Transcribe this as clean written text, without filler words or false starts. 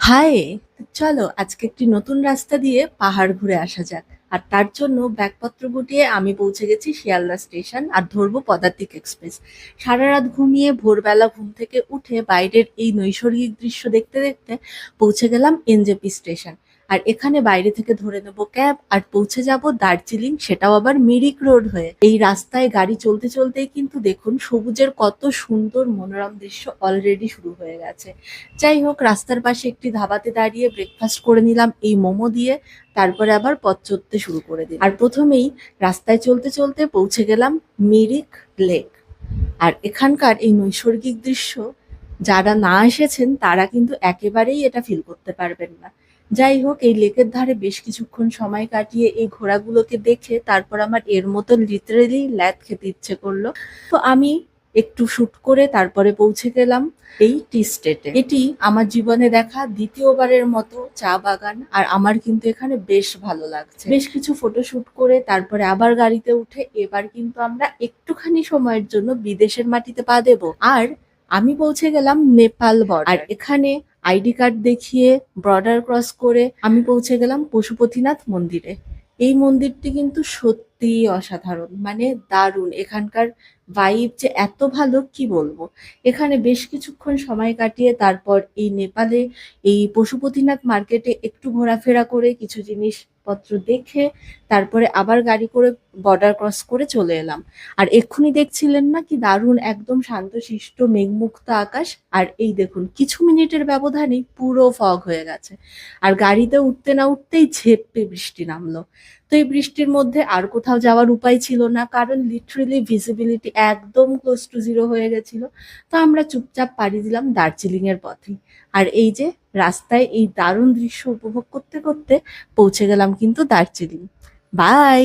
High! চলো আজকে একটি নতুন রাস্তা দিয়ে পাহাড় ঘুরে আসা যাক। আর তার জন্য ব্যাগপত্র গুটিয়ে আমি পৌঁছে গেছি শিয়ালদা স্টেশন আর ধরবো পদাতিক এক্সপ্রেস। সারা রাত ঘুমিয়ে ভোরবেলা ঘুম থেকে উঠে বাইরের এই নৈসর্গিক দৃশ্য দেখতে দেখতে পৌঁছে গেলাম এনজেপি স্টেশন। আর এখানে বাইরে থেকে ধরে নেবো ক্যাব আর পৌঁছে যাব দার্জিলিং, সেটাও আবার মিরিক রোড হয়ে। এই রাস্তায় গাড়ি চলতে চলতেই কিন্তু দেখুন সবুজের কত সুন্দর মনোরম দৃশ্য অলরেডি শুরু হয়ে গেছে। যাই হোক, রাস্তার পাশে একটি ধাবাতে দাঁড়িয়ে ব্রেকফাস্ট করে নিলাম এই মোমো দিয়ে। তারপরে আবার পথ চলতে শুরু করে দিই। আর প্রথমেই রাস্তায় চলতে চলতে পৌঁছে গেলাম মিরিক লেক। আর এখানকার এই নৈসর্গিক দৃশ্য যারা না এসেছেন তারা কিন্তু একেবারেই এটা ফিল করতে পারবেন না। যাই হোক, এই লেকের ধারে বেশ কিছুক্ষণ সময় কাটিয়ে এই ঘোড়াগুলোকে দেখে তারপর আমার এর মতো লিটারেলি ল্যাদ খেতে ইচ্ছে করলো। তো আমি একটু শুট করে তারপরে পৌঁছে গেলাম এই টি স্টেটে। এটি আমার জীবনে দেখা দ্বিতীয়বারের মতো চা বাগান, আর আমার কিন্তু এখানে বেশ ভালো লাগছে। বেশ কিছু ফটো শুট করে তারপরে আবার গাড়িতে উঠে এবার কিন্তু আমরা একটুখানি সময়ের জন্য বিদেশের মাটিতে পা দেবো। আর আমি পৌঁছে গেলাম নেপাল বর্ডার। আর এখানে আইডি কার্ড দেখিয়ে বর্ডার ক্রস করে আমি পৌঁছে গেলাম পশুপতিনাথ মন্দিরে। এই মন্দিরটি কিন্তু সত্যিই অসাধারণ, মানে দারুণ। এখানকার ভাইব যে এত ভালো কি বলবো। এখানে বেশ কিছুক্ষণ সময় কাটিয়ে তারপর এই নেপালে এই পশুপতিনাথ মার্কেটে একটু ঘোরাফেরা করে কিছু জিনিসপত্র দেখে তারপরে আবার গাড়ি করে বর্ডার ক্রস করে চলে এলাম। আর এক্ষুনি দেখছিলেন না কি দারুণ একদম শান্তশিষ্ট মেঘমুক্ত আকাশ। আর এই দেখুন কিছু মিনিটের ব্যবধানেই পুরো ফগ হয়ে গেছে। আর গাড়িতে উঠতে না উঠতেই ঝেপ্পে বৃষ্টি নামলো। তো এই বৃষ্টির মধ্যে আর কোথাও যাওয়ার উপায় ছিল না, কারণ লিটারেলি ভিজিবিলিটি একদম ক্লোজ টু জিরো হয়ে গেছিল। তো আমরা চুপচাপ পাড়ি দিলাম দার্জিলিং এর পথে। আর এই যে রাস্তায় এই দারুণ দৃশ্য উপভোগ করতে করতে পৌঁছে গেলাম কিন্তু দার্জিলিং। বাই।